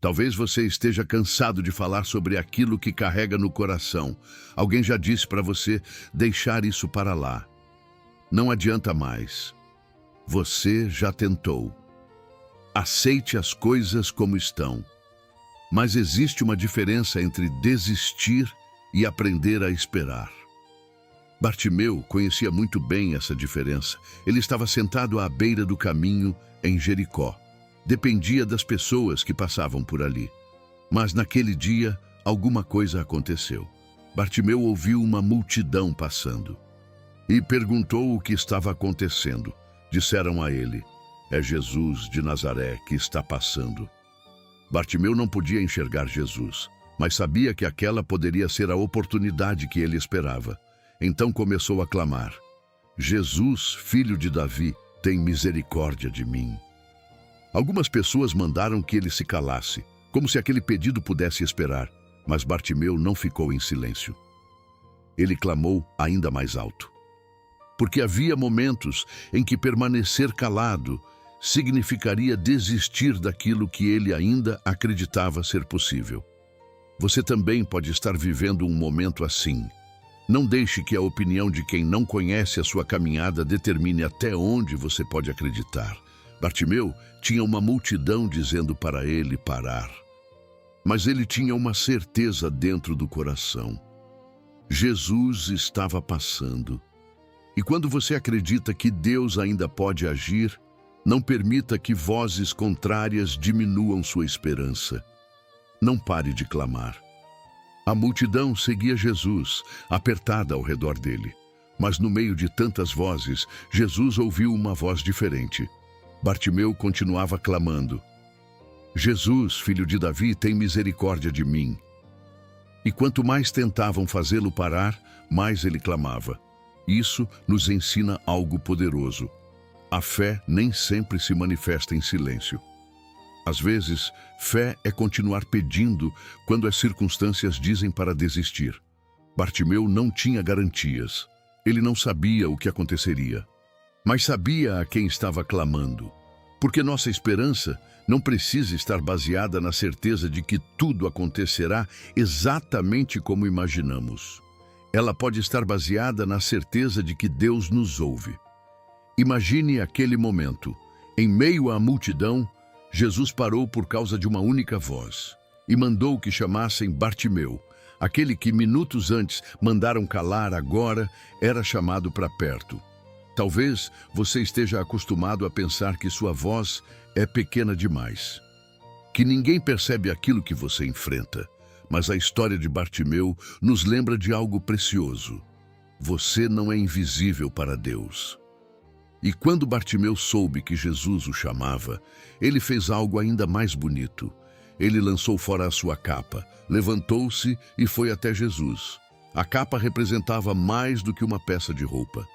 Talvez você esteja cansado de falar sobre aquilo que carrega no coração. Alguém já disse para você deixar isso para lá. Não adianta mais. Você já tentou. Aceite as coisas como estão. Mas existe uma diferença entre desistir e aprender a esperar. Bartimeu conhecia muito bem essa diferença. Ele estava sentado à beira do caminho em Jericó. Dependia das pessoas que passavam por ali. Mas naquele dia, alguma coisa aconteceu. Bartimeu ouviu uma multidão passando e perguntou o que estava acontecendo. Disseram a ele: é Jesus de Nazaré que está passando. Bartimeu não podia enxergar Jesus, mas sabia que aquela poderia ser a oportunidade que ele esperava. Então começou a clamar: Jesus, filho de Davi, tem misericórdia de mim. Algumas pessoas mandaram que ele se calasse, como se aquele pedido pudesse esperar, mas Bartimeu não ficou em silêncio. Ele clamou ainda mais alto, porque havia momentos em que permanecer calado significaria desistir daquilo que ele ainda acreditava ser possível. Você também pode estar vivendo um momento assim. Não deixe que a opinião de quem não conhece a sua caminhada determine até onde você pode acreditar. Bartimeu tinha uma multidão dizendo para ele parar. Mas ele tinha uma certeza dentro do coração. Jesus estava passando. E quando você acredita que Deus ainda pode agir, não permita que vozes contrárias diminuam sua esperança. Não pare de clamar. A multidão seguia Jesus, apertada ao redor dele. Mas no meio de tantas vozes, Jesus ouviu uma voz diferente. Bartimeu continuava clamando: Jesus, filho de Davi, tem misericórdia de mim. E quanto mais tentavam fazê-lo parar, mais ele clamava. Isso nos ensina algo poderoso. A fé nem sempre se manifesta em silêncio. Às vezes, fé é continuar pedindo quando as circunstâncias dizem para desistir. Bartimeu não tinha garantias. Ele não sabia o que aconteceria, mas sabia a quem estava clamando. Porque nossa esperança não precisa estar baseada na certeza de que tudo acontecerá exatamente como imaginamos. Ela pode estar baseada na certeza de que Deus nos ouve. Imagine aquele momento. Em meio à multidão, Jesus parou por causa de uma única voz e mandou que chamassem Bartimeu. Aquele que minutos antes mandaram calar, agora era chamado para perto. Talvez você esteja acostumado a pensar que sua voz é pequena demais, que ninguém percebe aquilo que você enfrenta. Mas a história de Bartimeu nos lembra de algo precioso. Você não é invisível para Deus. E quando Bartimeu soube que Jesus o chamava, ele fez algo ainda mais bonito. Ele lançou fora a sua capa, levantou-se e foi até Jesus. A capa representava mais do que uma peça de roupa.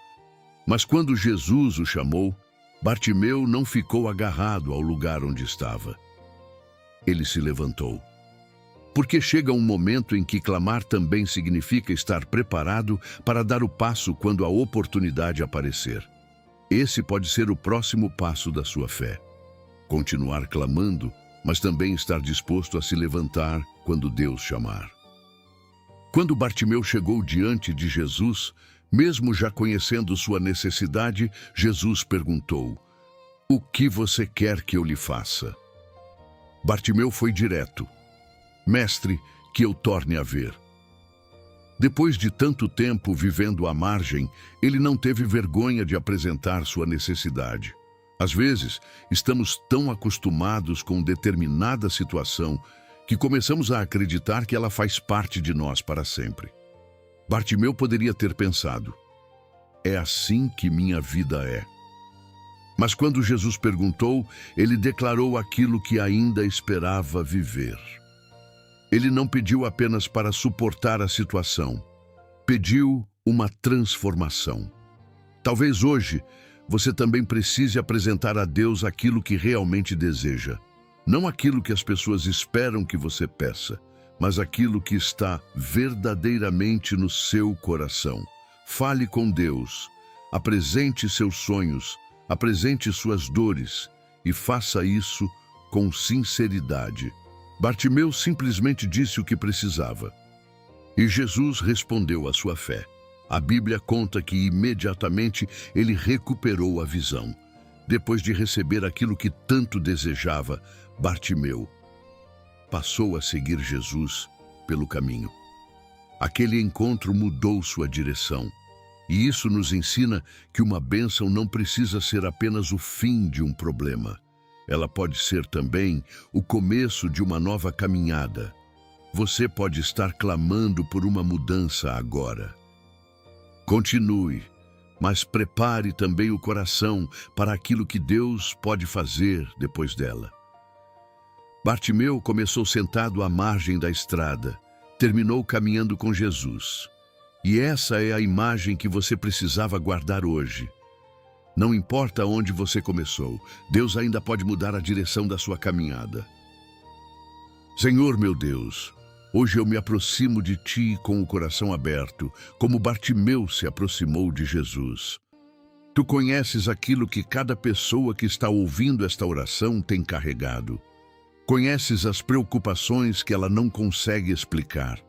Mas quando Jesus o chamou, Bartimeu não ficou agarrado ao lugar onde estava. Ele se levantou. Porque chega um momento em que clamar também significa estar preparado para dar o passo quando a oportunidade aparecer. Esse pode ser o próximo passo da sua fé. Continuar clamando, mas também estar disposto a se levantar quando Deus chamar. Quando Bartimeu chegou diante de Jesus, mesmo já conhecendo sua necessidade, Jesus perguntou: o que você quer que eu lhe faça? Bartimeu foi direto: Mestre, que eu torne a ver. Depois de tanto tempo vivendo à margem, ele não teve vergonha de apresentar sua necessidade. Às vezes, estamos tão acostumados com determinada situação que começamos a acreditar que ela faz parte de nós para sempre. Bartimeu poderia ter pensado: é assim que minha vida é. Mas quando Jesus perguntou, ele declarou aquilo que ainda esperava viver. Ele não pediu apenas para suportar a situação, pediu uma transformação. Talvez hoje você também precise apresentar a Deus aquilo que realmente deseja. Não aquilo que as pessoas esperam que você peça, mas aquilo que está verdadeiramente no seu coração. Fale com Deus, apresente seus sonhos, apresente suas dores e faça isso com sinceridade. Bartimeu simplesmente disse o que precisava. E Jesus respondeu à sua fé. A Bíblia conta que imediatamente ele recuperou a visão. Depois de receber aquilo que tanto desejava, Bartimeu passou a seguir Jesus pelo caminho. Aquele encontro mudou sua direção. E isso nos ensina que uma bênção não precisa ser apenas o fim de um problema. Ela pode ser também o começo de uma nova caminhada. Você pode estar clamando por uma mudança agora. Continue, mas prepare também o coração para aquilo que Deus pode fazer depois dela. Bartimeu começou sentado à margem da estrada, terminou caminhando com Jesus. E essa é a imagem que você precisava guardar hoje. Não importa onde você começou, Deus ainda pode mudar a direção da sua caminhada. Senhor meu Deus, hoje eu me aproximo de Ti com o coração aberto, como Bartimeu se aproximou de Jesus. Tu conheces aquilo que cada pessoa que está ouvindo esta oração tem carregado. Conheces as preocupações que ela não consegue explicar.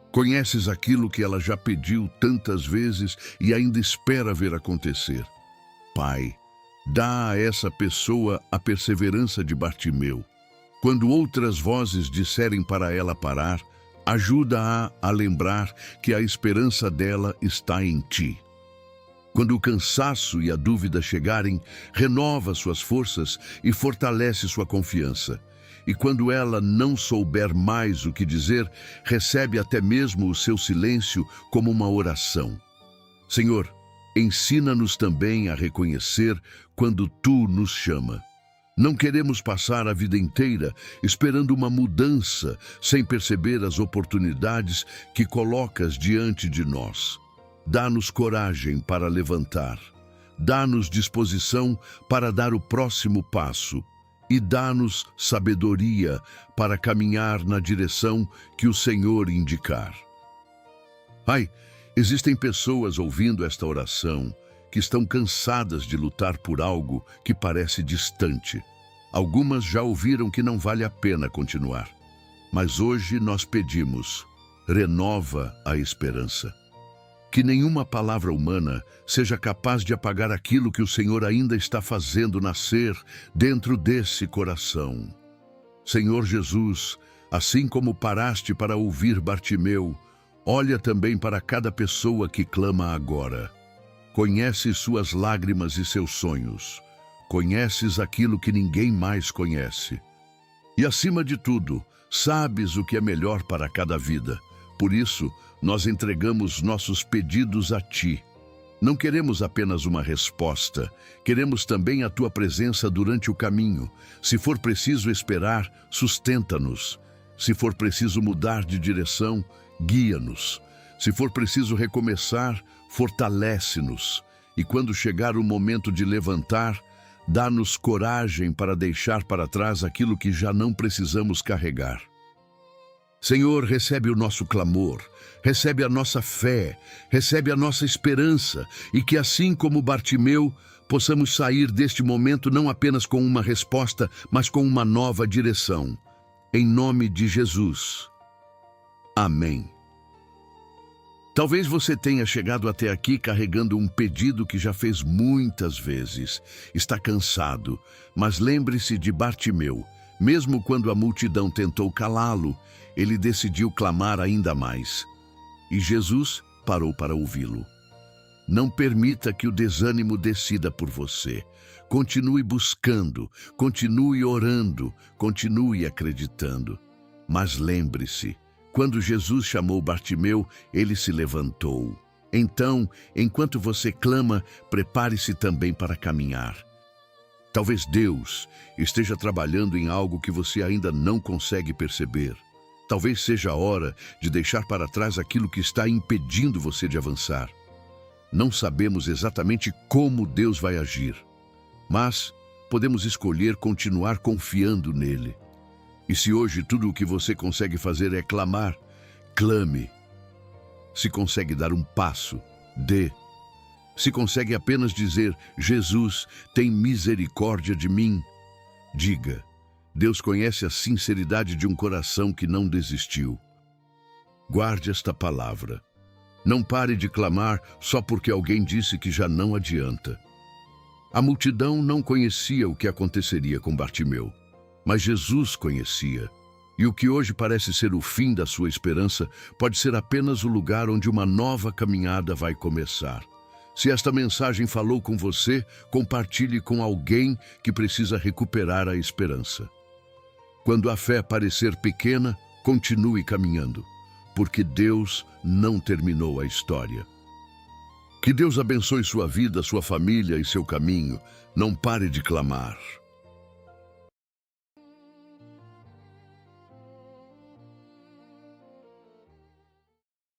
Conheces aquilo que ela já pediu tantas vezes e ainda espera ver acontecer. Pai, dá a essa pessoa a perseverança de Bartimeu. Quando outras vozes disserem para ela parar, ajuda-a a lembrar que a esperança dela está em Ti. Quando o cansaço e a dúvida chegarem, renova suas forças e fortalece sua confiança. E quando ela não souber mais o que dizer, recebe até mesmo o seu silêncio como uma oração. Senhor, ensina-nos também a reconhecer quando Tu nos chama. Não queremos passar a vida inteira esperando uma mudança, sem perceber as oportunidades que colocas diante de nós. Dá-nos coragem para levantar. Dá-nos disposição para dar o próximo passo. E dá-nos sabedoria para caminhar na direção que o Senhor indicar. Pai, existem pessoas ouvindo esta oração que estão cansadas de lutar por algo que parece distante. Algumas já ouviram que não vale a pena continuar. Mas hoje nós pedimos, renova a esperança. Que nenhuma palavra humana seja capaz de apagar aquilo que o Senhor ainda está fazendo nascer dentro desse coração. Senhor Jesus, assim como paraste para ouvir Bartimeu, olha também para cada pessoa que clama agora. Conheces suas lágrimas e seus sonhos. Conheces aquilo que ninguém mais conhece. E acima de tudo, sabes o que é melhor para cada vida. Por isso, nós entregamos nossos pedidos a Ti. Não queremos apenas uma resposta, queremos também a Tua presença durante o caminho. Se for preciso esperar, sustenta-nos. Se for preciso mudar de direção, guia-nos. Se for preciso recomeçar, fortalece-nos. E quando chegar o momento de levantar, dá-nos coragem para deixar para trás aquilo que já não precisamos carregar. Senhor, recebe o nosso clamor, recebe a nossa fé, recebe a nossa esperança e que assim como Bartimeu, possamos sair deste momento não apenas com uma resposta, mas com uma nova direção. Em nome de Jesus. Amém. Talvez você tenha chegado até aqui carregando um pedido que já fez muitas vezes. Está cansado, mas lembre-se de Bartimeu. Mesmo quando a multidão tentou calá-lo, ele decidiu clamar ainda mais. E Jesus parou para ouvi-lo. Não permita que o desânimo decida por você. Continue buscando, continue orando, continue acreditando. Mas lembre-se, quando Jesus chamou Bartimeu, ele se levantou. Então, enquanto você clama, prepare-se também para caminhar. Talvez Deus esteja trabalhando em algo que você ainda não consegue perceber. Talvez seja a hora de deixar para trás aquilo que está impedindo você de avançar. Não sabemos exatamente como Deus vai agir, mas podemos escolher continuar confiando nele. E se hoje tudo o que você consegue fazer é clamar, clame. Se consegue dar um passo, dê. Se consegue apenas dizer, Jesus, tem misericórdia de mim, diga. Deus conhece a sinceridade de um coração que não desistiu. Guarde esta palavra. Não pare de clamar só porque alguém disse que já não adianta. A multidão não conhecia o que aconteceria com Bartimeu, mas Jesus conhecia. E o que hoje parece ser o fim da sua esperança pode ser apenas o lugar onde uma nova caminhada vai começar. Se esta mensagem falou com você, compartilhe com alguém que precisa recuperar a esperança. Quando a fé parecer pequena, continue caminhando, porque Deus não terminou a história. Que Deus abençoe sua vida, sua família e seu caminho. Não pare de clamar.